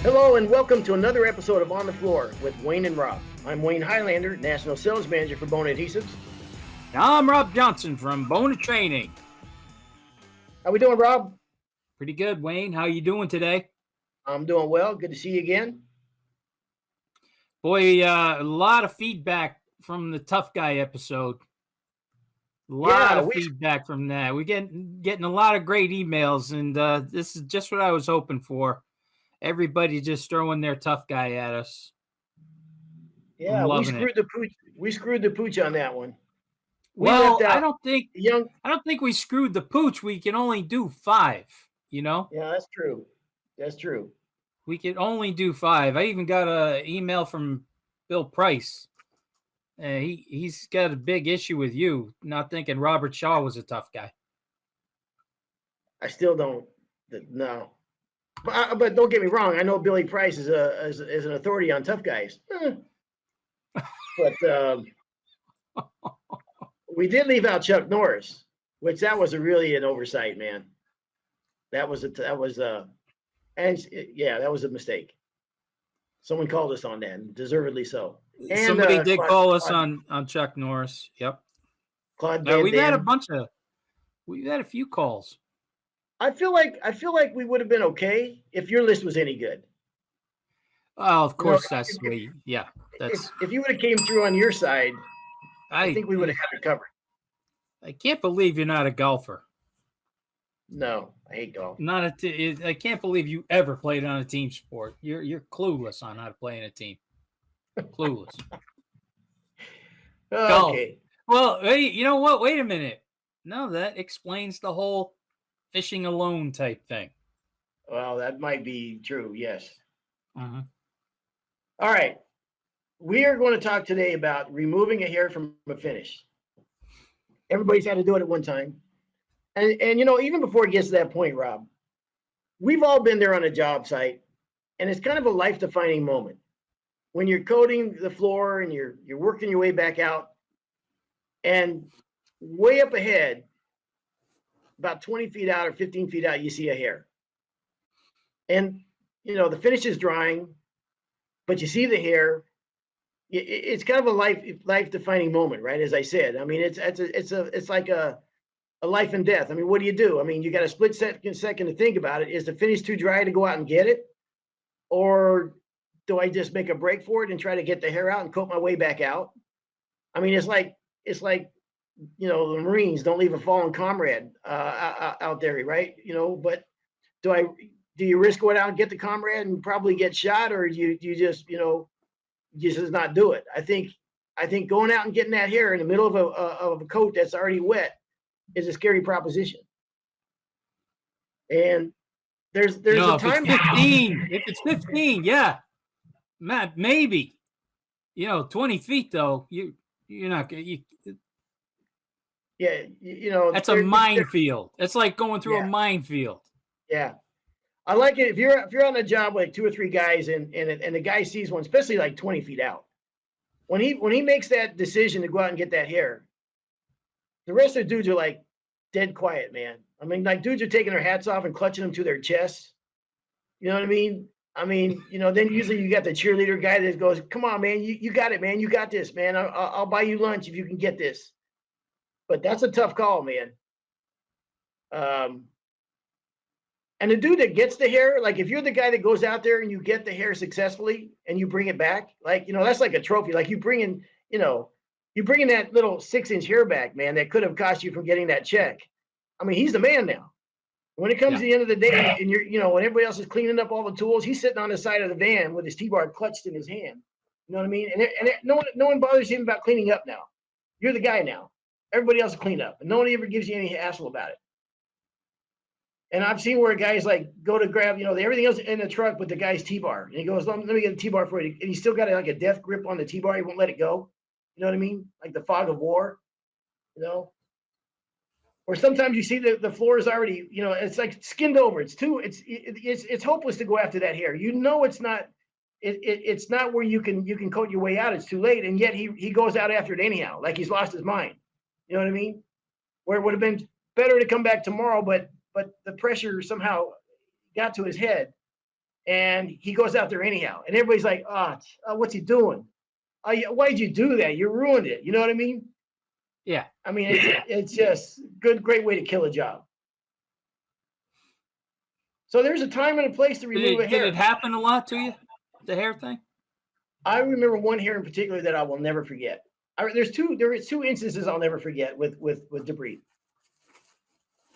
Hello and welcome to another episode of On the Floor with Wayne and Rob. I'm Wayne Highlander, National Sales Manager for Bona Adhesives. I'm Rob Johnson from Bona Training. How we doing, Rob? Pretty good, Wayne. How you doing today? I'm doing well. Good to see you again. Boy, a lot of feedback from the Tough Guy episode. A lot of feedback from that. We're getting a lot of great emails, and this is just what I was hoping for. Everybody just throwing their tough guy at us. Yeah, we screwed the pooch on that one. I don't think we screwed the pooch. We can only do 5. You know? Yeah, that's true. That's true. We could only do 5. I even got an email from Bill Price. He's got a big issue with you, not thinking Robert Shaw was a tough guy. I still don't. No. But don't get me wrong. I know Billy Price is an authority on tough guys. But we did leave out Chuck Norris, which that was really an oversight, man. That was a mistake. Someone called us on that, and deservedly so. And somebody did call us on Chuck Norris. Yep. We've had a few calls. I feel like we would have been okay if your list was any good. Oh, of course, that's if you would have came through on your side, I think we would have had it covered. I can't believe you're not a golfer. No, I hate golf. I can't believe you ever played on a team sport. You're clueless on how to play in a team. Clueless. Okay. Golf. Well, hey, you know what? Wait a minute. No, that explains the whole fishing alone type thing. Well, that might be true. Yes. Uh-huh. All right. We are going to talk today about removing a hair from a finish. Everybody's had to do it at one time. And even before it gets to that point, Rob, we've all been there on a job site, and it's kind of a life-defining moment. When you're coating the floor and you're working your way back out, and way up ahead, about 20 feet out or 15 feet out, you see a hair. And, the finish is drying, but you see the hair. It's kind of a life-defining moment, right? As I said, I mean, it's like a life and death. I mean, what do? I mean, you got a split second to think about it. Is the finish too dry to go out and get it? Or do I just make a break for it and try to get the hair out and coat my way back out? I mean, it's like the Marines don't leave a fallen comrade out there, right? But do you risk going out and get the comrade and probably get shot, or you just just not do it? I think going out and getting that hair in the middle of a coat that's already wet is a scary proposition. And there's a time. If it's 15, yeah, Matt, maybe. 20 feet though, you're not. Yeah, that's a minefield. It's like going through a minefield. Yeah, I like it if you're on a job with like 2 or 3 guys and the guy sees one, especially like 20 feet out. When he makes that decision to go out and get that hair, the rest of the dudes are like dead quiet, man. I mean, like dudes are taking their hats off and clutching them to their chests. You know what I mean? Then usually you got the cheerleader guy that goes, "Come on, man, you got it, man. You got this, man. I'll buy you lunch if you can get this." But that's a tough call, man. And the dude that gets the hair, like if you're the guy that goes out there and you get the hair successfully and you bring it back, like, that's like a trophy. Like you bring in that little 6-inch hair back, man, that could have cost you from getting that check. I mean, he's the man now. When it comes to the end of the day and when everybody else is cleaning up all the tools, he's sitting on the side of the van with his T-bar clutched in his hand. You know what I mean? And no one bothers him about cleaning up now. You're the guy now. Everybody else will clean up, and no one ever gives you any hassle about it. And I've seen where guys like go to grab, everything else in the truck but the guy's T-bar, and he goes, "Let me get a T-bar for you," and he's still got like a death grip on the T-bar. He won't let it go. You know what I mean? Like the fog of war. Or sometimes you see the floor is already, it's like skinned over. It's hopeless to go after that hair. It's not. It's not where you can coat your way out. It's too late, and yet he goes out after it anyhow, like he's lost his mind. You know what I mean? Where it would have been better to come back tomorrow, but the pressure somehow got to his head, and he goes out there anyhow, and everybody's like, what's he doing? Why'd you do that? You ruined it. You know what I mean? Yeah. I mean, it's just great way to kill a job. So there's a time and a place to remove a hair. Did it happen a lot to you, the hair thing? I remember one hair in particular that I will never forget. There is two instances I'll never forget with debris.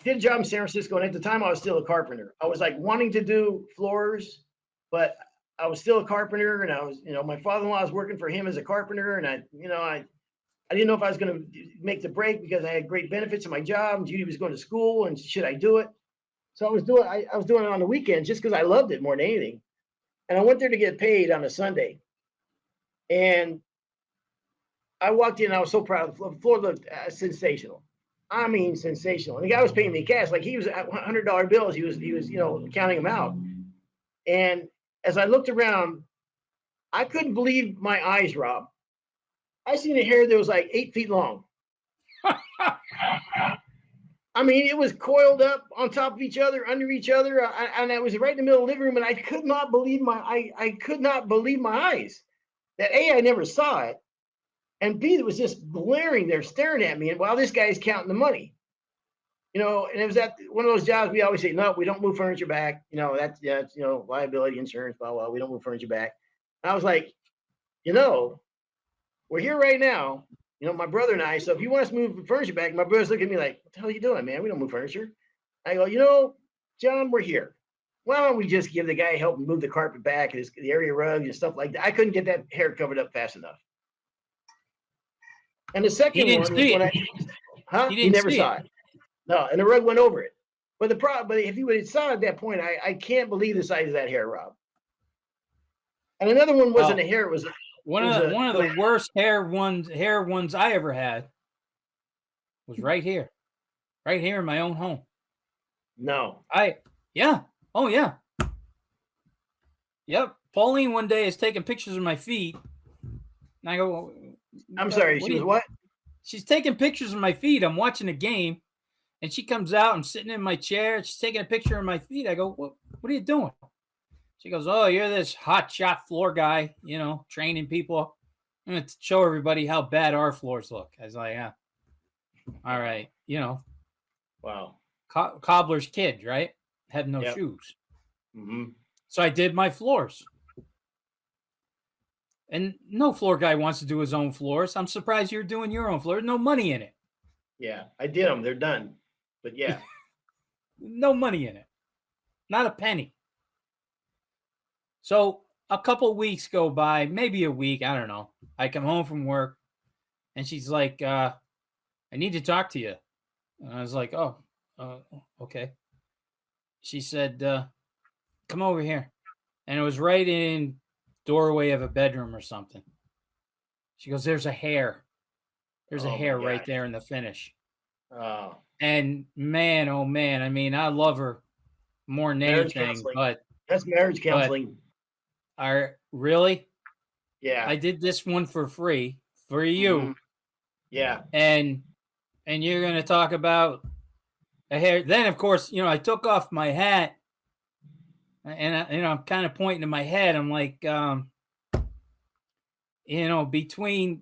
Did a job in San Francisco, and at the time I was still a carpenter. I was like wanting to do floors, but I was still a carpenter, and I was, my father-in-law was working for him as a carpenter, and I didn't know if I was going to make the break because I had great benefits in my job, and Judy was going to school, and should I do it? So I was doing it on the weekends just because I loved it more than anything. And I went there to get paid on a Sunday. And I walked in, and I was so proud. The floor looked sensational. I mean, sensational. And the guy was paying me cash, like he was at $100 bills. He was counting them out. And as I looked around, I couldn't believe my eyes, Rob. I seen a hair that was like 8 feet long. I mean, it was coiled up on top of each other, under each other, and I was right in the middle of the living room, and I could not believe I could not believe my eyes. That A, I never saw it, and B, it was just glaring there, staring at me, and while this guy's counting the money, and it was at one of those jobs we always say, no, we don't move furniture back. That's liability insurance, blah blah. We don't move furniture back. And I was like, we're here right now. My brother and I, so if you want us to move furniture back, my brother's looking at me like, what the hell are you doing, man? We don't move furniture. I go, John, we're here. Why don't we just give the guy help move the carpet back, the area rugs and stuff like that? I couldn't get that hair covered up fast enough. And the second one was when he never saw it. No, and the rug went over it. But if he would have saw it at that point, I can't believe the size of that hair, Rob. And another one wasn't a hair, it was one of the worst hair ones I ever had was right here in my own home. No. Oh yeah. Yep. Pauline one day is taking pictures of my feet, and I go, I'm sorry, she was what? She's taking pictures of my feet. I'm watching a game, and she comes out. I'm sitting in my chair. She's taking a picture of my feet. I go, what are you doing? She goes, oh, you're this hot shot floor guy, training people. I'm going to show everybody how bad our floors look. I was like, yeah. All right. Wow. Cobbler's kid, right? Had no shoes. Mm-hmm. So I did my floors. And no floor guy wants to do his own floors. I'm surprised you're doing your own floor. No money in it. Yeah, I did them. They're done. But yeah. No money in it. Not a penny. So a couple weeks go by, maybe a week, I don't know. I come home from work, and she's like, I need to talk to you. And I was like, oh, okay. She said, come over here. And it was right in doorway of a bedroom or something. She goes, there's a hair. There's a hair right there in the finish. Oh. And man, oh man, I mean, I love her more than anything, but that's marriage counseling. Really? Yeah. I did this one for free for you. Mm-hmm. Yeah. And you're going to talk about a hair. Then, of course, I took off my hat, and I'm kind of pointing to my head. I'm like, between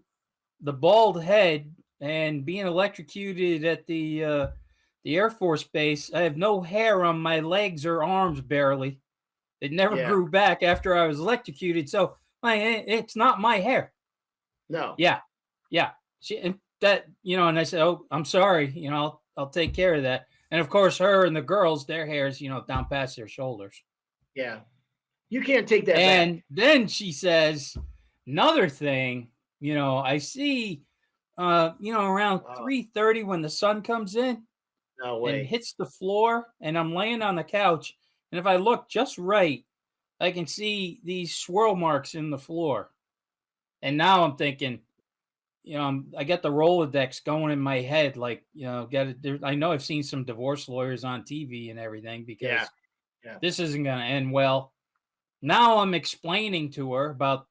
the bald head and being electrocuted at the Air Force Base, I have no hair on my legs or arms, barely. It never grew back after I was electrocuted. So it's not my hair. No. Yeah. And I said, oh, I'm sorry. I'll take care of that. And of course, her and the girls, their hair's, down past their shoulders. Yeah. You can't take that and back. Then she says, another thing, I see, around 3:30 when the sun comes in and hits the floor, and I'm laying on the couch. And if I look just right, I can see these swirl marks in the floor. And now I'm thinking, I got the Rolodex going in my head. Like, I know I've seen some divorce lawyers on TV and everything because this isn't going to end well. Now I'm explaining to her about,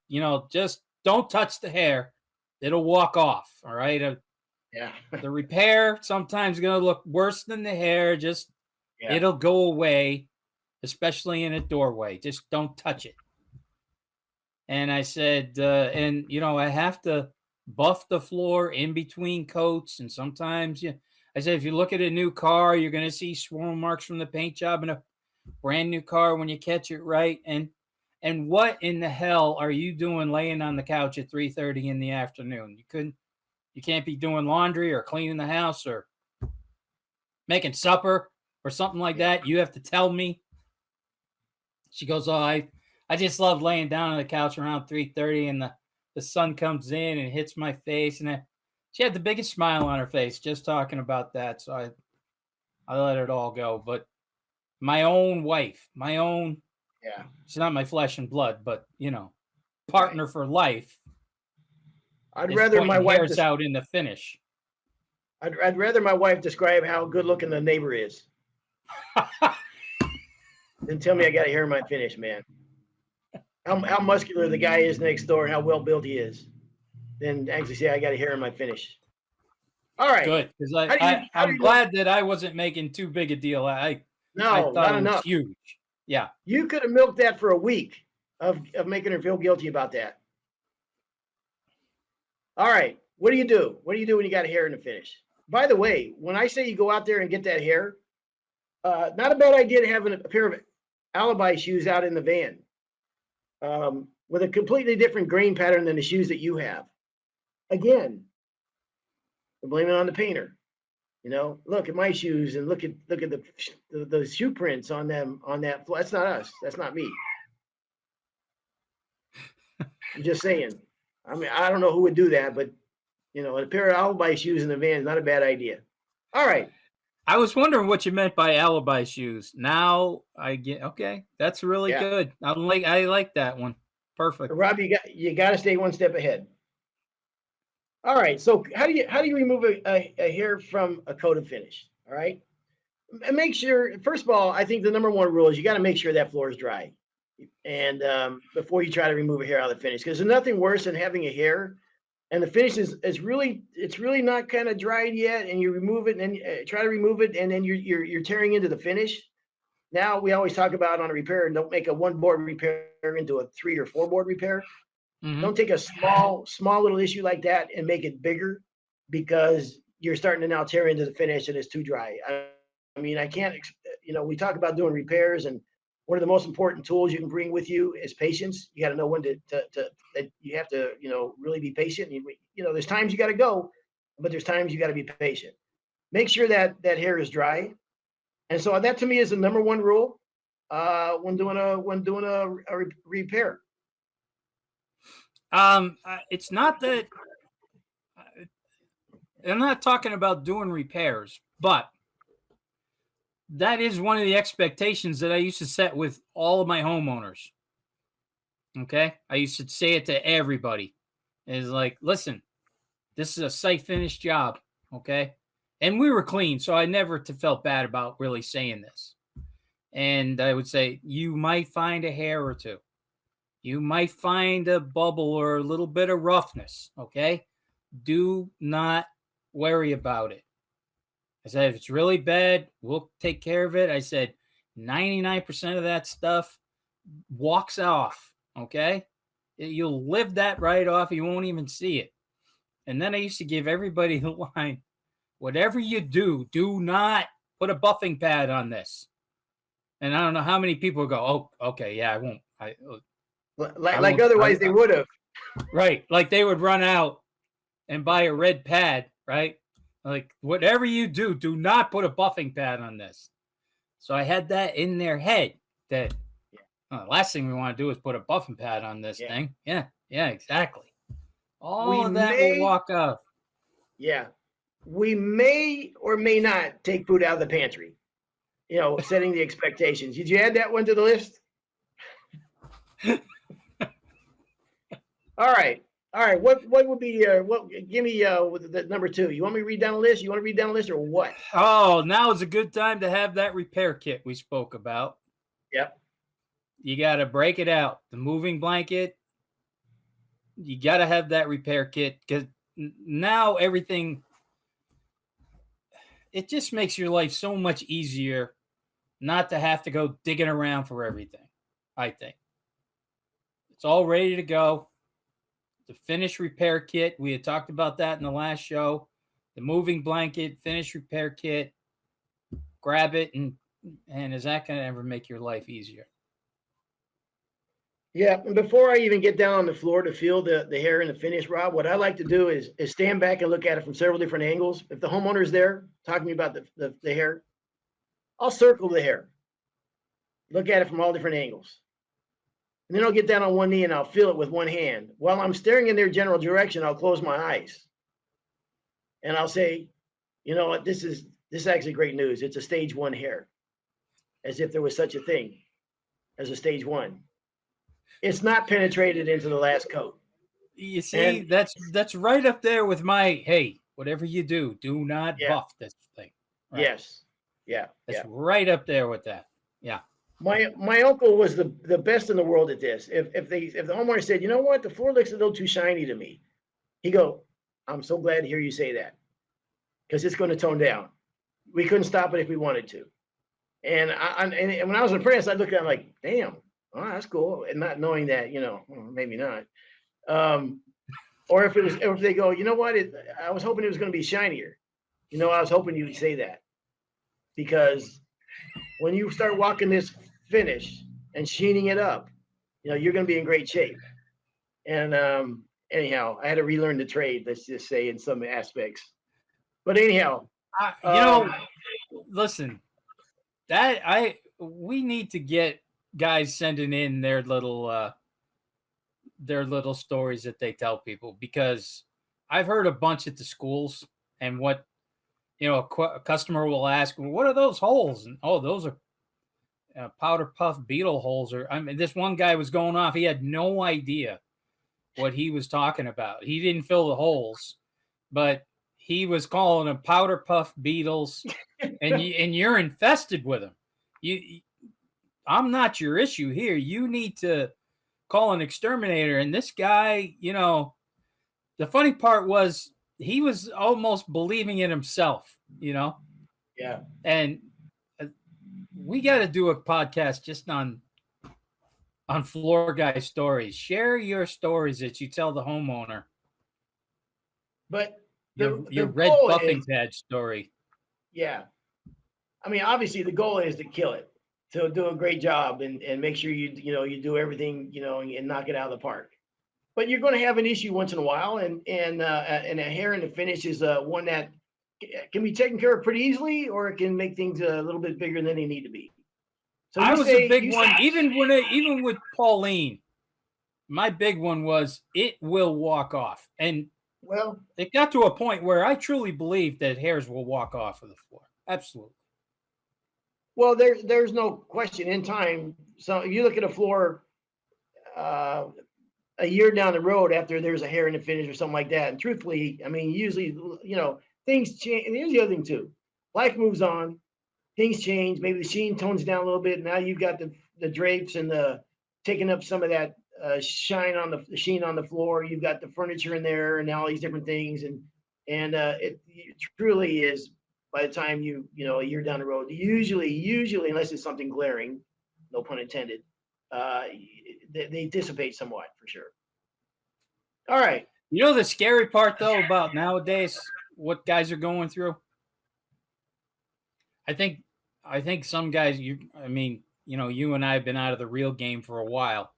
just don't touch the hair. It'll walk off. All right. The repair sometimes going to look worse than the hair. Just it'll go away. especially in a doorway. Just don't touch it. And I said, and I have to buff the floor in between coats. And sometimes, I said, if you look at a new car, you're going to see swirl marks from the paint job in a brand new car when you catch it right. And what in the hell are you doing laying on the couch at 3:30 in the afternoon? You can't be doing laundry or cleaning the house or making supper or something like that. You have to tell me. She goes, oh, I just love laying down on the couch around 3:30 and the sun comes in and hits my face. And she had the biggest smile on her face just talking about that. So I let it all go. But my own wife, she's not my flesh and blood, but partner for life. I'd rather my wife hairs out in the finish. I'd rather my wife describe how good looking the neighbor is than tell me I got to hear my finish, man. How muscular the guy is next door and how well built he is. Then actually say I got to hear my finish. All right. Good, because I'm glad that I wasn't making too big a deal. I thought not it enough. Was huge. Yeah. You could have milked that for a week of making her feel guilty about that. All right. What do you do? What do you do when you got hair in the finish? By the way, when I say you go out there and get that hair, not a bad idea to have a pair of alibi shoes out in the van with a completely different grain pattern than the shoes that you have. Again, blame it on the painter. Look at my shoes and look at the shoe prints on them on that floor. That's not us. That's not me. I'm just saying. I mean, I don't know who would do that, but a pair of alibi shoes in the van is not a bad idea. All right. I was wondering what you meant by alibi shoes. Now I get okay. That's really good. I like that one. Perfect. Rob, you got to stay one step ahead. All right. So how do you remove a hair from a coat of finish? All right. And make sure, first of all, I think the number one rule is you got to make sure that floor is dry, and before you try to remove a hair out of the finish, because there's nothing worse than having a hair and the finish is really not kind of dried yet, and you remove it and try to remove it, and then you're tearing into the finish. Now we always talk about on a repair, and don't make a 1 board repair into a 3 or 4 board repair. Mm-hmm. Don't take a small little issue like that and make it bigger, because you're starting to now tear into the finish and it's too dry. I mean, I can't, we talk about doing repairs, and one of the most important tools you can bring with you is patience. You got to know when that you have to, really be patient. There's times you got to go, but there's times you got to be patient. Make sure that hair is dry. And so that to me is the number one rule when doing a repair. It's not that I'm not talking about doing repairs, but that is one of the expectations that I used to set with all of my homeowners. Okay. I used to say it to everybody. It's like, listen, this is a site finish job. Okay. And we were clean, so I never felt bad about really saying this. And I would say, you might find a hair or two. You might find a bubble or a little bit of roughness. Okay. Do not worry about it. I said, if it's really bad, we'll take care of it. I said, 99% of that stuff walks off, okay? You'll live that right off. You won't even see it. And then I used to give everybody the line, whatever you do, do not put a buffing pad on this. And I don't know how many people go, oh, okay, yeah, I won't. Like otherwise they would have. Right, like they would run out and buy a red pad, right? Like, whatever you do, do not put a buffing pad on this. So I had that in their head that the last thing we want to do is put a buffing pad on this thing. Yeah, exactly. All of that will walk off. Yeah. We may or may not take food out of the pantry, setting the expectations. Did you add that one to the list? All right. What would be give me the number 2? You want me to read down the list? You want to read down the list or what? Oh, now is a good time to have that repair kit we spoke about. Yep. You got to break it out. The moving blanket. You got to have that repair kit, because now everything, it just makes your life so much easier not to have to go digging around for everything. I think it's all ready to go. The finish repair kit, we had talked about that in the last show. The moving blanket, finish repair kit, grab it, and is that going to ever make your life easier? Yeah, and before I even get down on the floor to feel the hair and the finish, Rob, what I like to do is stand back and look at it from several different angles. If the homeowner is there talking to me about the hair, I'll circle the hair, look at it from all different angles. And then I'll get down on one knee and I'll feel it with one hand. While I'm staring in their general direction, I'll close my eyes. And I'll say, you know what, this is actually great news. It's a stage 1 hair, as if there was such a thing as a stage 1. It's not penetrated into the last coat. You see, that's right up there with my, hey, whatever you do not buff this thing. Right? Yes. Yeah. It's right up there with that. Yeah. My uncle was the best in the world at this. If the homeowner said, you know what, the floor looks a little too shiny to me, he go, I'm so glad to hear you say that, because it's going to tone down. We couldn't stop it if we wanted to. And when I was an apprentice, I looked at it like, damn, oh, that's cool, and not knowing that, maybe not. Or if they go, you know what, I was hoping it was going to be shinier. I was hoping you'd say that, because when you start walking this finish and sheening it up, you're going to be in great shape. And anyhow, I had to relearn the trade, let's just say, in some aspects. But anyhow, listen, we need to get guys sending in their little stories that they tell people, because I've heard a bunch at the schools, and what a customer will ask, well, what are those holes? And those are powder puff beetle holes. Or this one guy was going off. He had no idea what he was talking about. He didn't fill the holes, but he was calling them powder puff beetles, and you're infested with them. I'm not your issue here. You need to call an exterminator. And this guy, the funny part was he was almost believing in himself, Yeah. And we got to do a podcast just on floor guy stories. Share your stories that you tell the homeowner. But your red buffing pad story. Yeah. I mean, obviously the goal is to kill it, to do a great job and make sure you do everything, and knock it out of the park. But you're going to have an issue once in a while, and a hair in the finish is one that can be taken care of pretty easily, or it can make things a little bit bigger than they need to be. So I was a big one, even with Pauline. My big one was it will walk off, and it got to a point where I truly believe that hairs will walk off of the floor. Absolutely. Well, there's no question in time. So if you look at a floor a year down the road after there's a hair in the finish or something like that, and truthfully, I mean, usually, things change. And here's the other thing too. Life moves on. Things change. Maybe the sheen tones down a little bit. Now you've got the drapes and taking up some of that sheen on the floor. You've got the furniture in there and all these different things. And it truly is, by the time a year down the road, usually, unless it's something glaring, no pun intended, they dissipate somewhat, for sure. All right. The scary part though about nowadays, what guys are going through? I think some guys, you and I have been out of the real game for a while.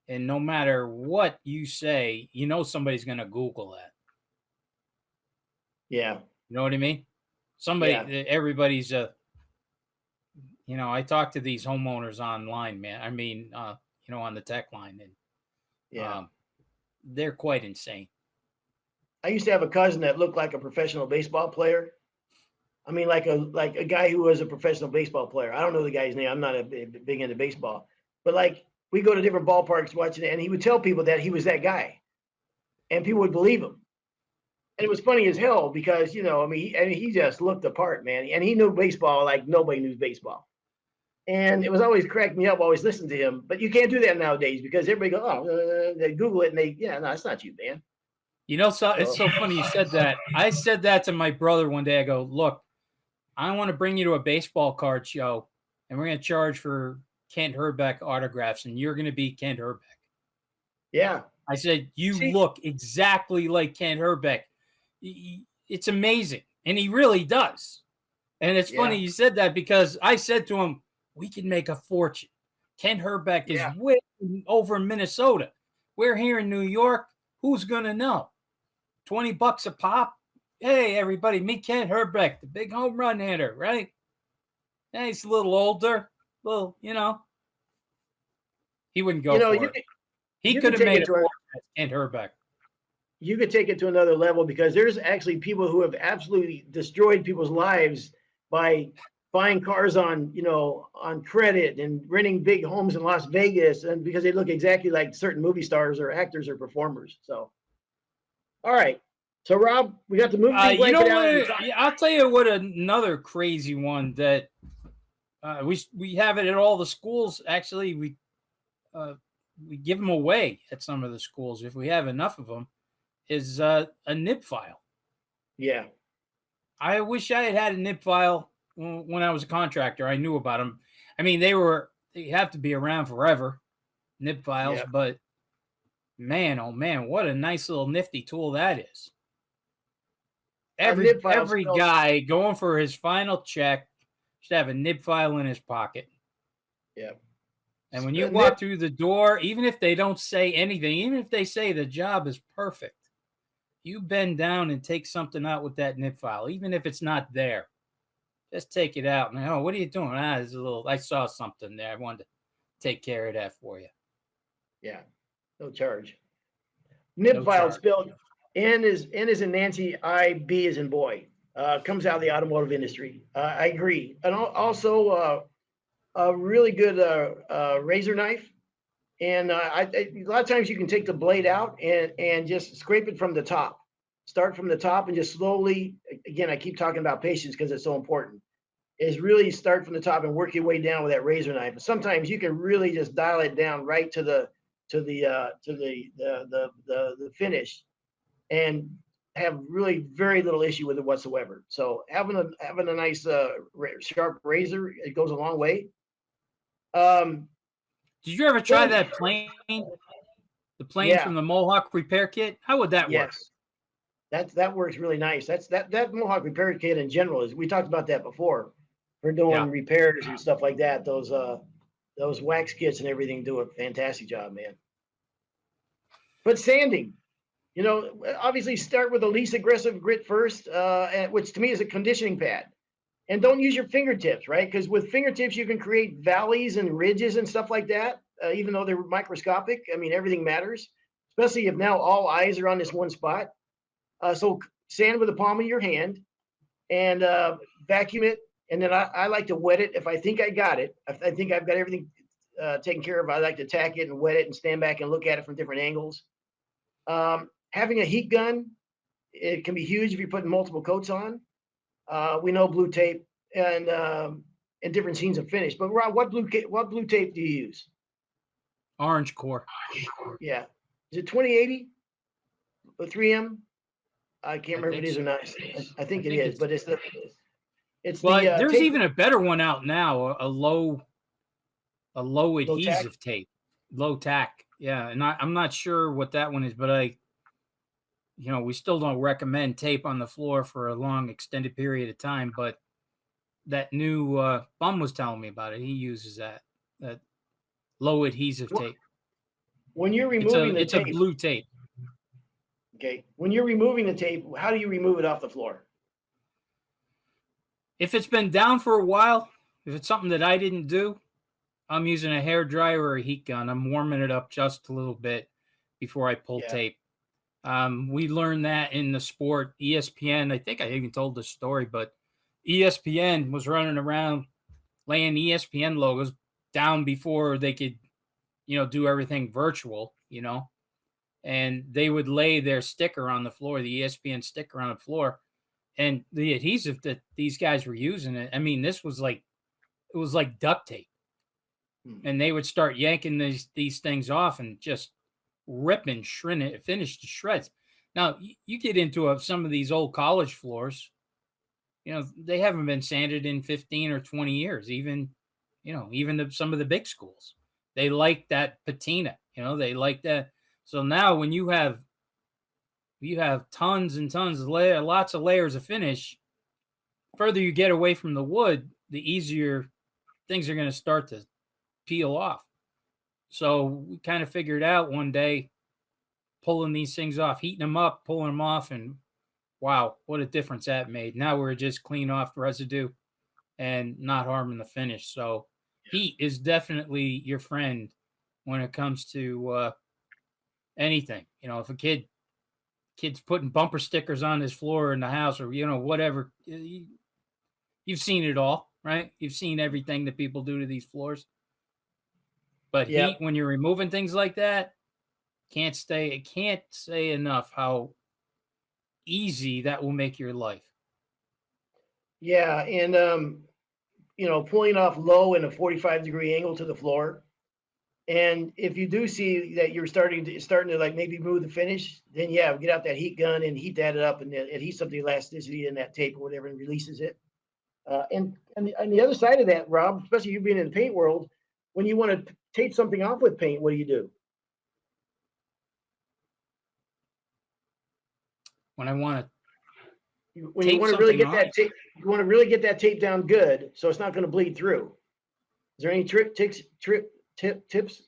And no matter what you say, somebody's going to Google that. Yeah. You know what I mean? Everybody's I talk to these homeowners online, man. I mean, on the tech line, and they're quite insane. I used to have a cousin that looked like a professional baseball player. I mean, like a guy who was a professional baseball player. I don't know the guy's name. I'm not a big into baseball, but like we go to different ballparks watching it, and he would tell people that he was that guy, and people would believe him. And it was funny as hell because he just looked the part, man, and he knew baseball like nobody knew baseball. And it was always cracked me up, always listening to him. But you can't do that nowadays because everybody goes, they Google it and no, it's not you, man. It's so funny you said that. I said that to my brother one day. I go, look, I want to bring you to a baseball card show, and we're going to charge for Kent Herbeck autographs, and you're going to be Kent Herbeck. Yeah. I said, you look exactly like Kent Herbeck. It's amazing. And he really does. And it's funny you said that, because I said to him, we can make a fortune. Kent Herbeck is way over in Minnesota. We're here in New York. Who's going to know? $20 a pop. Hey, everybody, meet Kent Herbeck, the big home run hitter, right? Yeah, he's a little older. Well, he wouldn't go for it. He could have made it for Kent Herbeck. You could take it to another level, because there's actually people who have absolutely destroyed people's lives by buying cars on credit and renting big homes in Las Vegas, and because they look exactly like certain movie stars or actors or performers. So, all right. So, Rob, we got the movie blanket out. I'll tell you what, another crazy one that we have it at all the schools. Actually, we give them away at some of the schools if we have enough of them. Is a nib file. Yeah. I wish I had a nib file when I was a contractor. I knew about them. I mean, they have to be around forever, nib files, but man, oh man, what a nice little nifty tool that is. Every guy going for his final check should have a nib file in his pocket. Yeah. And when you walk through the door, even if they don't say anything, even if they say the job is perfect, you bend down and take something out with that nib file, even if it's not there. Just take it out. And, what are you doing? There's I saw something there. I wanted to take care of that for you. Yeah. No charge. Nib file spelled N is in Nancy, B is in boy. Comes out of the automotive industry. I agree. And also a really good razor knife. And a lot of times you can take the blade out and just scrape it from the top. Start from the top and just slowly, again, I keep talking about patience because it's so important, is really start from the top and work your way down with that razor knife. And sometimes you can really just dial it down right to the finish and have really very little issue with it whatsoever. So having a nice sharp razor, it goes a long way. Did you ever try that plane? The plane from the Mohawk repair kit? How would that work? That works really nice. That Mohawk repair kit in general we talked about that before. For doing repairs and stuff like that. Those wax kits and everything do a fantastic job, man. But sanding, obviously start with the least aggressive grit first, which to me is a conditioning pad. And don't use your fingertips, right? Because with fingertips, you can create valleys and ridges and stuff like that, even though they're microscopic. I mean, everything matters, especially if now all eyes are on this one spot. So sand with the palm of your hand and vacuum it. And then I like to wet it if I think I got it. If I think I've got everything taken care of, I like to tack it and wet it and stand back and look at it from different angles. Having a heat gun, it can be huge if you're putting multiple coats on. We know blue tape and different scenes of finish. But Rob, what blue tape do you use? Orange core. Yeah. Is it 2080? Or 3M? I can't remember if it is or not. I think it is, but it's there's even a better one out now, a low adhesive tape, low tack. Yeah, and I'm not sure what that one is, but we still don't recommend tape on the floor for a long extended period of time. But that new Bum was telling me about it. He uses that low adhesive tape. When you're removing it's a blue tape. Okay. When you're removing the tape, how do you remove it off the floor? If it's been down for a while, if it's something that I didn't do, I'm using a hair dryer or a heat gun. I'm warming it up just a little bit before I pull tape. We learned that in the sport. ESPN, I think I even told the story, but ESPN was running around laying ESPN logos down before they could, do everything virtual, and they would lay their sticker on the floor, the ESPN sticker on the floor, and the adhesive that these guys were using, I mean, it was like duct tape. And they would start yanking these things off and just rip and finish to shreds. Now, you get into some of these old college floors, they haven't been sanded in 15 or 20 years, even Even some of the big schools, they like that patina. They like that. So now when you have tons and tons of lots of layers of finish, further you get away from the wood, the easier things are going to start to peel off. So we kind of figured out one day, pulling these things off, heating them up, pulling them off, and wow, what a difference that made. Now we're just clean off residue and not harming the finish. So heat is definitely your friend when it comes to anything. If a kid's putting bumper stickers on his floor in the house, or whatever, you've seen it all, right? You've seen everything that people do to these floors. But heat, Yep. when you're removing things like that, can't say enough how easy that will make your life. Yeah, and pulling off low in a 45-degree angle to the floor. And if you do see that you're starting to like maybe move the finish, then yeah, get out that heat gun and heat that up, and it heats up the elasticity in that tape or whatever and releases it. And on the other side of that, Rob, especially you being in the paint world, when you want to tape something off with paint, what do you do? When I want to When you tape want to really something get off, that tape, you want to really get that tape down good, so it's not going to bleed through. Is there any tips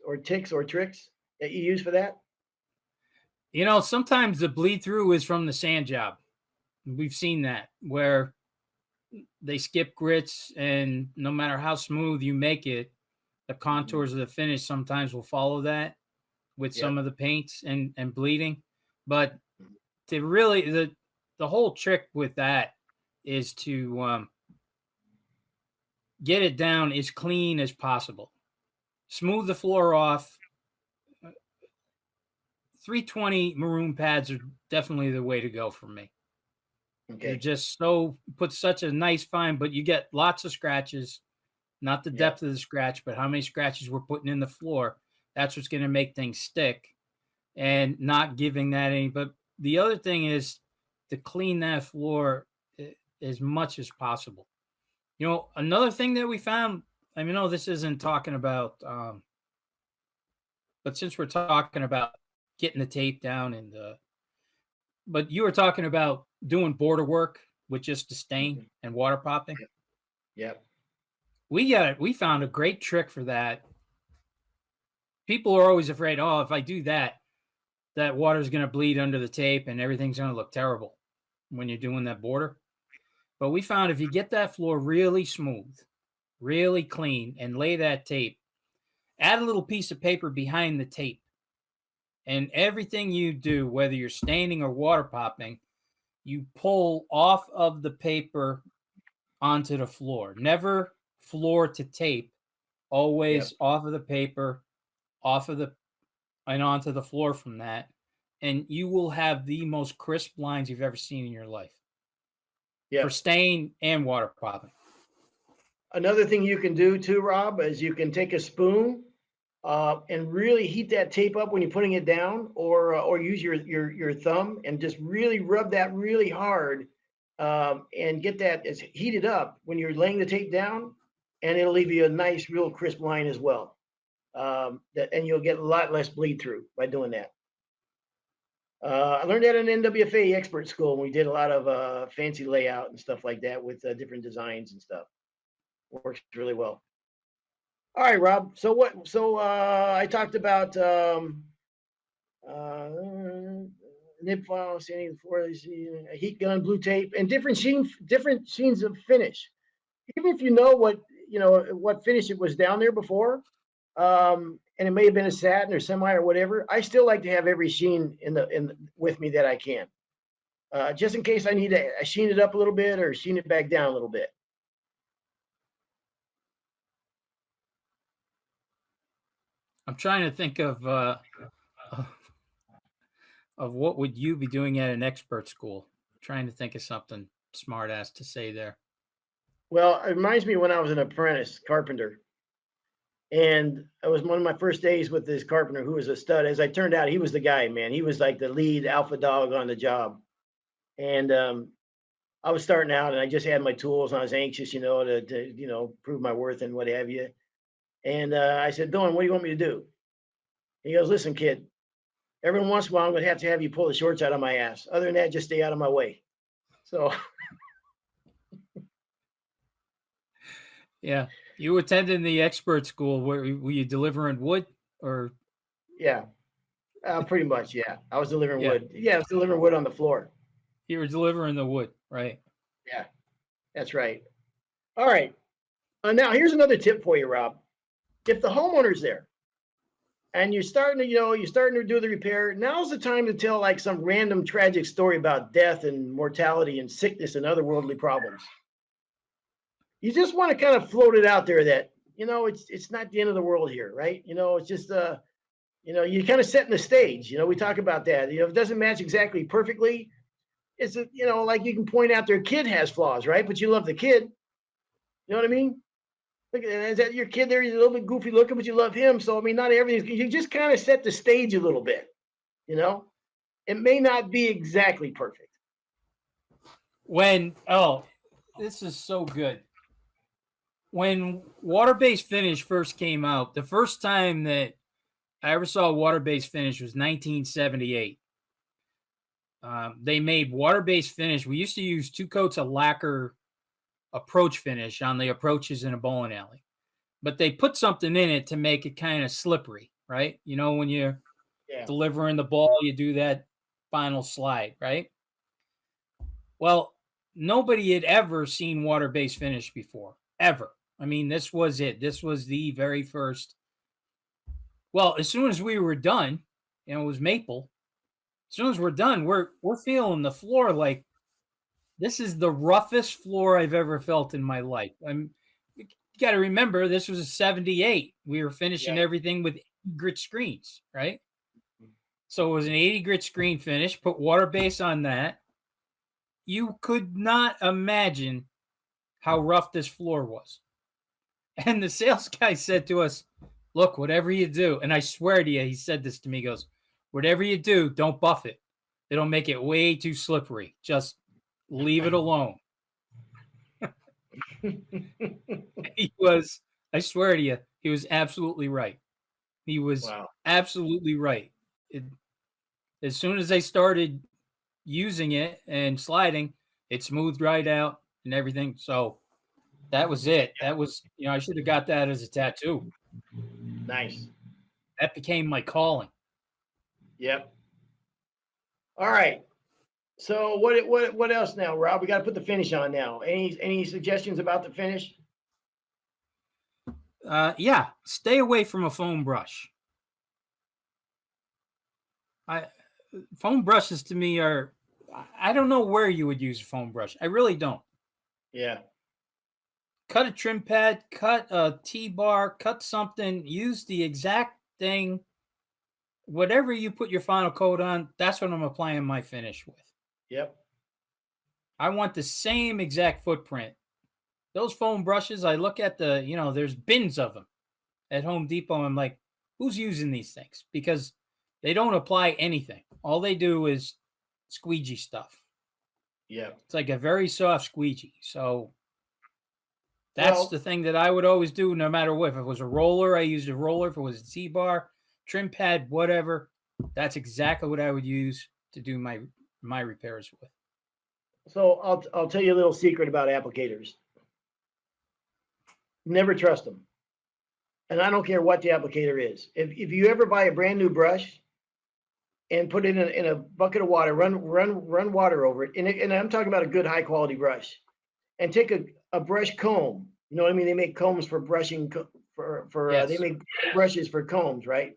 or ticks or tricks that you use for that? sometimes the bleed through is from the sand job. We've seen that where they skip grits, and no matter how smooth you make it, the contours of the finish sometimes will follow that with some Yep. of the paints and bleeding. But to really the whole trick with that is to get it down as clean as possible. Smooth the floor off. 320 maroon pads are definitely the way to go for me. They're Okay. just put such a nice fine, but you get lots of scratches, not the Yep. depth of the scratch, but how many scratches we're putting in the floor. That's what's going to make things stick, and not giving that any. But the other thing is to clean that floor as much as possible. Another thing that we found, I mean, no, this isn't talking about, but since we're talking about getting the tape down but you were talking about doing border work with just the stain Mhm. and water popping. Yep. Yep. We found a great trick for that. People are always afraid, oh, if I do that, that water's going to bleed under the tape and everything's going to look terrible when you're doing that border. But we found if you get that floor really smooth, really clean, and lay that tape, add a little piece of paper behind the tape, and everything you do, whether you're staining or water popping, you pull off of the paper onto the floor. Never floor to tape, Yep. always off of the paper, off of and onto the floor from that. And you will have the most crisp lines you've ever seen in your life for Yep. stain and water popping. Another thing you can do too, Rob, is you can take a spoon and really heat that tape up when you're putting it down, or use your thumb and just really rub that really hard, and get that as heated up when you're laying the tape down, and it'll leave you a nice, real crisp line as well. And you'll get a lot less bleed through by doing that. I learned that in NWFA expert school. We did a lot of fancy layout and stuff like that with different designs and stuff. Works really well. All right, Rob. So what? So I talked about uh, nib file, sanding the floor, a heat gun, blue tape, and different scenes of finish. Even if you know what finish it was down there before, and it may have been a satin or semi or whatever, I still like to have every sheen with me that I can, just in case I need to sheen it up a little bit or sheen it back down a little bit. I'm trying to think of what would you be doing at an expert school. Trying to think of something smart ass to say there. Well, it reminds me when I was an apprentice carpenter, and it was one of my first days with this carpenter who was a stud. As I turned out, he was the guy, man. He was like the lead alpha dog on the job. And I was starting out, and I just had my tools, and I was anxious, to prove my worth and what have you. And I said, Dylan, what do you want me to do? He goes, listen, kid, every once in a while, I'm going to have you pull the shorts out of my ass. Other than that, just stay out of my way. So, Yeah. You attended the expert school. Were you delivering wood or? yeah, pretty much. Yeah. I was delivering Yeah. wood. Yeah, I was delivering wood on the floor. You were delivering the wood, right? Yeah, that's right. All right. Now, here's another tip for you, Rob. If the homeowner's there and you're starting to, you're starting to do the repair, now's the time to tell like some random tragic story about death and mortality and sickness and other worldly problems. You just want to kind of float it out there that, it's not the end of the world here, right? It's just you're kind of setting the stage. We talk about that. If it doesn't match exactly perfectly, it's like you can point out their kid has flaws, right? But you love the kid. You know what I mean? Look, is that your kid there? He's a little bit goofy looking, but you love him. So I mean, not everything. You just kind of set the stage a little bit. You know, it may not be exactly perfect. This is so good. When water-based finish first came out, the first time that I ever saw water-based finish was 1978. They made water-based finish. We used to use 2 coats of lacquer approach finish on the approaches in a bowling alley, but they put something in it to make it kind of slippery, right? When you're delivering the ball, you do that final slide, right? Well, nobody had ever seen water-based finish before, ever. I mean, this was it. This was the very first. Well, as soon as we were done, it was maple. As soon as we're done, we're feeling the floor like this is the roughest floor I've ever felt in my life. You got to remember, this was a 78. We were finishing everything with grit screens, right? So it was an 80 grit screen finish. Put water base on that. You could not imagine how rough this floor was. And the sales guy said to us, look, whatever you do, and I swear to you, he said this to me, he goes, whatever you do, don't buff it. It'll make it way too slippery. Just leave it alone. I swear to you, he was absolutely right. He was absolutely right. As soon as they started using it and sliding, it smoothed right out and everything. So that was it. That was, I should have got that as a tattoo. Nice. That became my calling. Yep. All right. So what else now, Rob? We got to put the finish on now. Any suggestions about the finish? Yeah. Stay away from a foam brush. Foam brushes to me I don't know where you would use a foam brush. I really don't. Yeah. Cut a trim pad, cut a T-bar, cut something, use the exact thing. Whatever you put your final coat on, that's what I'm applying my finish with. Yep. I want the same exact footprint. Those foam brushes, I look at there's bins of them at Home Depot. I'm like, who's using these things? Because they don't apply anything. All they do is squeegee stuff. Yeah. It's like a very soft squeegee. So that's the thing that I would always do no matter what. If it was a roller, I used a roller. If it was a T-bar, trim pad, whatever, that's exactly what I would use to do my repairs with. So I'll tell you a little secret about applicators. Never trust them. And I don't care what the applicator is. If you ever buy a brand new brush and put it in a bucket of water, run water over it, and I'm talking about a good high quality brush, and take a brush comb. You know what I mean? They make combs for brushing they make brushes for combs, right?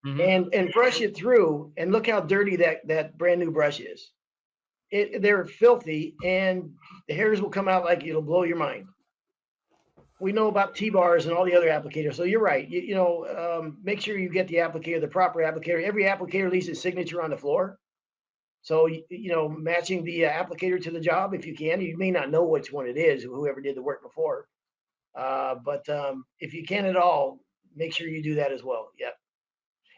Mm-hmm. And brush it through, and look how dirty that brand new brush is. They're filthy, and the hairs will come out like it'll blow your mind. We know about T-bars and all the other applicators. So you're right. Make sure you get the applicator, the proper applicator. Every applicator leaves its signature on the floor. So, matching the applicator to the job, if you can. You may not know which one it is, whoever did the work before. But if you can at all, make sure you do that as well. Yep.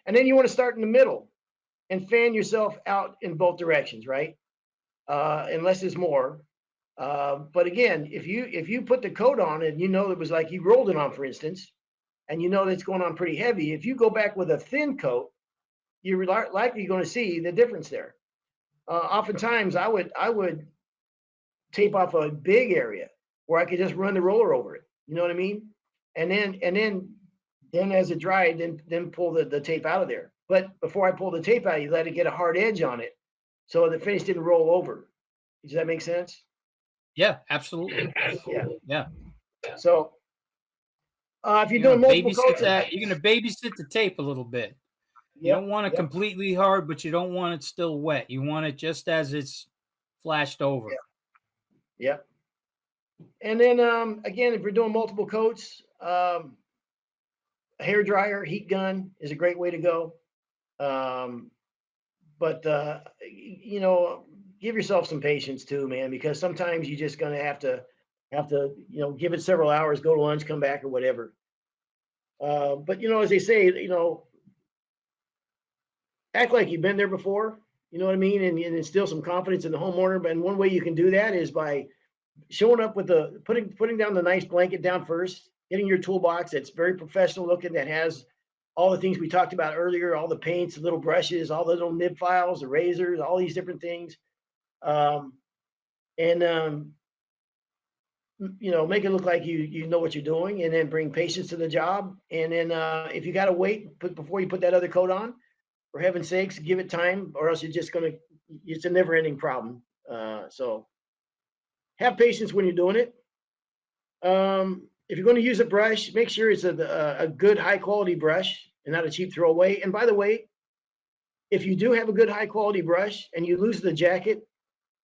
And then you want to start in the middle and fan yourself out in both directions, right? Unless there's more. But again, if you put the coat on and it was like you rolled it on, for instance, and you know that's going on pretty heavy. If you go back with a thin coat, you're likely going to see the difference there. Oftentimes, I would tape off a big area where I could just run the roller over it. You know what I mean? And then as it dried, then pull the tape out of there. But before I pull the tape out, you let it get a hard edge on it, so the finish didn't roll over. Does that make sense? Yeah, absolutely. Yeah. Yeah. So if you're You're doing gonna multiple babysit coats, that. You're gonna babysit the tape a little bit. You yep, don't want it yep, completely hard, but you don't want it still wet. You want it just as it's flashed over. yep. And then again, if you're doing multiple coats, a hair dryer, heat gun is a great way to go. Um, but give yourself some patience too, man, because sometimes you're just gonna have to give it several hours, go to lunch, come back or whatever. But as they say, act like you've been there before. You know what I mean, and instill some confidence in the homeowner. But one way you can do that is by showing up with putting down the nice blanket down first, getting your toolbox that's very professional looking, that has all the things we talked about earlier, all the paints, the little brushes, all the little nib files, the razors, all these different things. And make it look like you know what you're doing, and then bring patience to the job. And then if you got to wait before you put that other coat on, for heaven's sakes, give it time, or else it's a never ending problem. So have patience when you're doing it. If you're going to use a brush, make sure it's a good high quality brush and not a cheap throwaway. And by the way, if you do have a good high quality brush and you lose the jacket,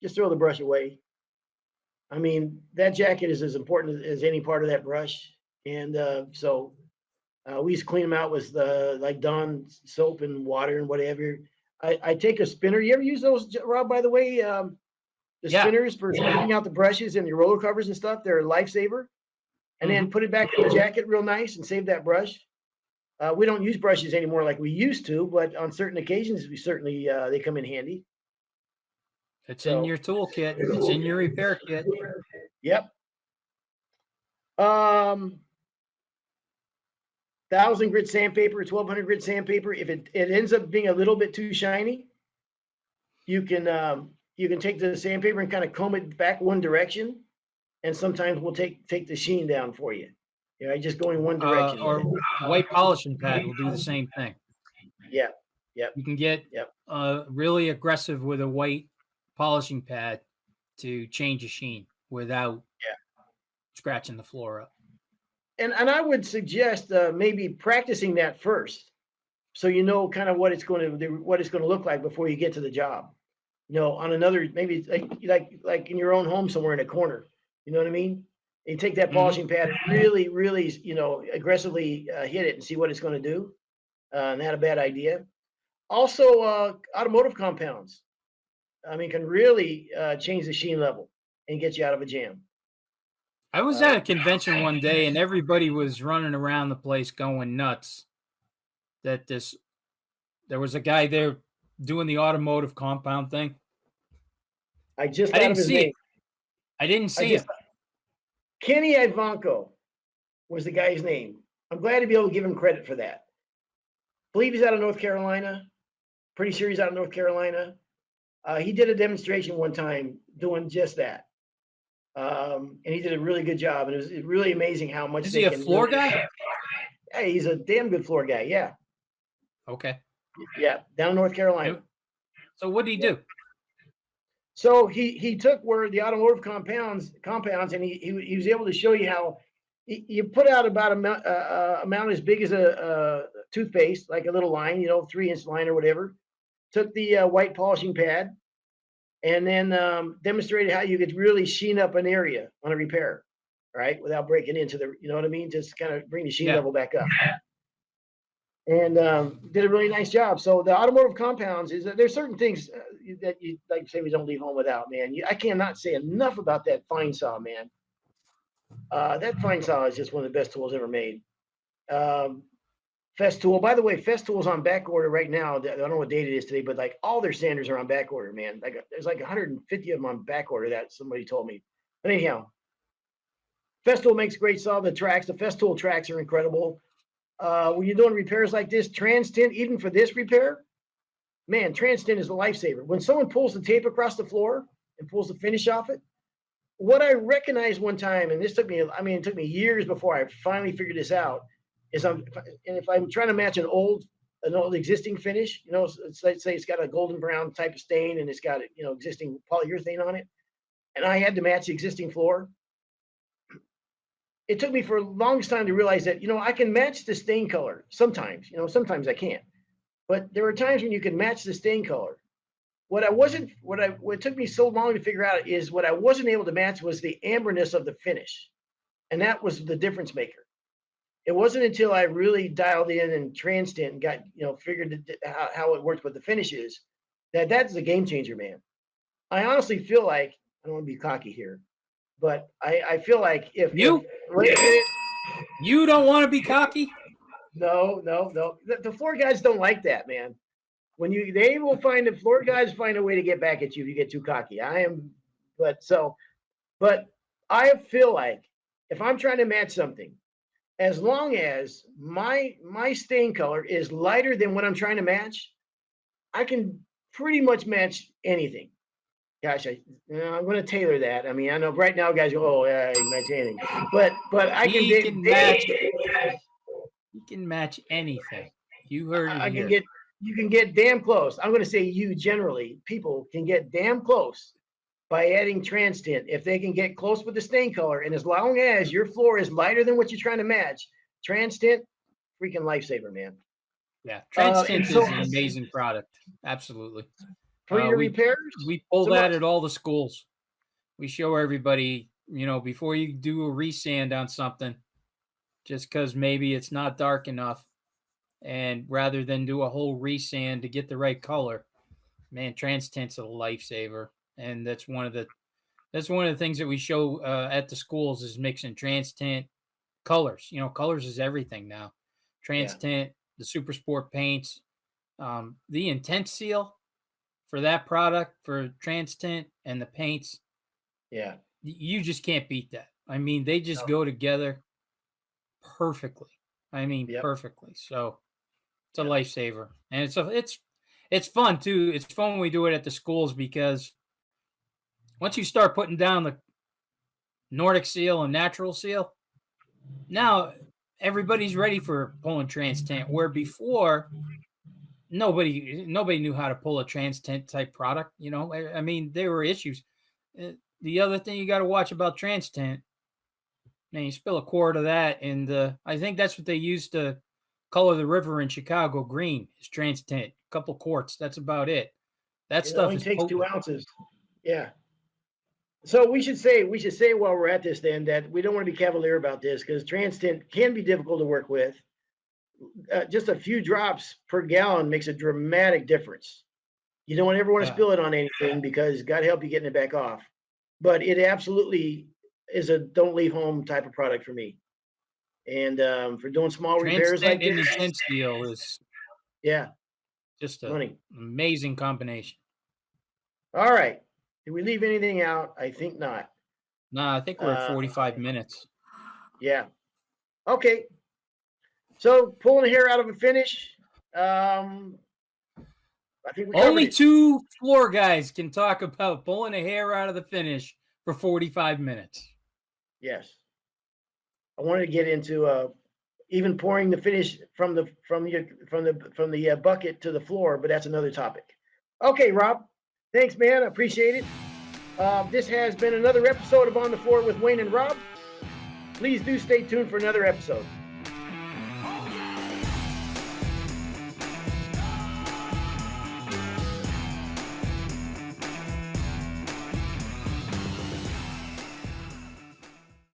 just throw the brush away. I mean, that jacket is as important as any part of that brush. And so we used to clean them out with like Dawn soap and water and whatever. I take a spinner. You ever use those, Rob, by the way? The Yeah. spinners for cleaning out the brushes and your roller covers and stuff, they're a lifesaver. And then put it back in the jacket real nice and save that brush. We don't use brushes anymore like we used to, but on certain occasions, we certainly they come in handy. It's in your toolkit. It's in your repair kit. Yep. 1,000 grit sandpaper, 1,200 grit sandpaper. If it ends up being a little bit too shiny, you can take the sandpaper and kind of comb it back one direction, and sometimes we'll take the sheen down for you. Just going one direction. Or white polishing pad will do the same thing. Yeah. Yep. You can get really aggressive with a white polishing pad to change a sheen without scratching the floor up. And I would suggest maybe practicing that first, so you know kind of what it's going to look like before you get to the job. On another, maybe like in your own home somewhere in a corner. You know what I mean? You take that polishing pad and really, really, aggressively hit it and see what it's going to do. Not a bad idea. Also, automotive compounds, can really change the sheen level and get you out of a jam. I was at a convention one day and everybody was running around the place going nuts that there was a guy there doing the automotive compound thing. I didn't see it. I didn't see him. Kenny Ivanko was the guy's name. I'm glad to be able to give him credit for that. I believe he's out of North Carolina. Pretty sure he's out of North Carolina. He did a demonstration one time doing just that. And he did a really good job. And it was really amazing how much. Is he a floor guy? Hey, he's a damn good floor guy. Yeah. Okay. Yeah, down in North Carolina. So what did he do? So he took where the automotive compounds, and he was able to show you how you put out about amount as big as a toothpaste, like a little line, 3-inch line or whatever. Took the white polishing pad, and then demonstrated how you could really sheen up an area on a repair, right, without breaking into the, you know what I mean, just kind of bring the sheen level back up. And did a really nice job. So the automotive compounds is that there's certain things that you like say we don't leave home without, man. I cannot say enough about that fine saw, man. That fine saw is just one of the best tools ever made. Festool, by the way, Festool's on back order right now. I don't know what date it is today, but like all their sanders are on back order, man. Like there's like 150 of them on back order that somebody told me. But anyhow, Festool makes great saw. The Festool tracks are incredible. when you're doing repairs like this, TransTint, even for this repair, man, TransTint is a lifesaver. When someone pulls the tape across the floor and pulls the finish off it, what I recognized one time, and this took me, I mean, it took me years before I finally figured this out, is if I'm trying to match an old existing finish, you know, let's say it's got a golden brown type of stain and it's got, you know, existing polyurethane on it, and I had to match the existing floor. It took me for the longest time to realize that, you know, I can match the stain color sometimes, you know, sometimes I can't. But there are times when you can match the stain color. What took me so long to figure out is what I wasn't able to match was the amberness of the finish. And that was the difference maker. It wasn't until I really dialed in and TransTint and got, you know, figured how it worked with the finishes that's the game changer, man. I honestly feel like, I don't want to be cocky here, but I feel like if you don't want to be cocky. No. The floor guys don't like that, man. They will find the floor guys find a way to get back at you if you get too cocky. But I feel like if I'm trying to match something, as long as my stain color is lighter than what I'm trying to match, I can pretty much match anything. Gosh, I'm going to tailor that. I mean, I know right now guys go, oh yeah, you can match anything, but I can match. You can match anything. You heard it here. You can get damn close. I'm going to say you generally, people can get damn close by adding TransTint if they can get close with the stain color. And as long as your floor is lighter than what you're trying to match, TransTint, freaking lifesaver, man. Yeah, TransTint is an amazing product. Absolutely. For your repairs? We pull that at all the schools. We show everybody, you know, before you do a resand on something, just because maybe it's not dark enough, and rather than do a whole resand to get the right color, man, TransTint's a lifesaver. And that's one of the things that we show at the schools is mixing TransTint, colors. You know, colors is everything now. TransTint, the Super Sport paints, the Intense Seal for that product, for TransTint and the paints. Yeah. You just can't beat that. I mean, they just go together perfectly. I mean, perfectly. So it's a lifesaver. And it's fun too. It's fun when we do it at the schools, because once you start putting down the Nordic Seal and Natural Seal, now everybody's ready for pulling TransTint, where before nobody knew how to pull a TransTint type product. You know, I mean, there were issues. The other thing you got to watch about TransTint, man, you spill a quart of that, and I think that's what they used to color the river in Chicago green, is TransTint. A couple quarts, that's about it. That stuff only takes 2 ounces. Yeah. So we should say while we're at this then that we don't want to be cavalier about this, because TransTint can be difficult to work with. Just a few drops per gallon makes a dramatic difference. You don't ever want to spill it on anything, because God help you getting it back off. But it absolutely is a don't leave home type of product for me. And for doing small repairs like this, Intense Seal is just an amazing combination. All right. Did we leave anything out? I think not. No, I think we're at 45 minutes. Yeah. Okay. So pulling hair out of a finish. I think only 2 floor guys can talk about pulling a hair out of the finish for 45 minutes. Yes. I wanted to get into even pouring the finish from the bucket to the floor, but that's another topic. Okay, Rob. Thanks, man. I appreciate it. This has been another episode of On the Floor with Wayne and Rob. Please do stay tuned for another episode.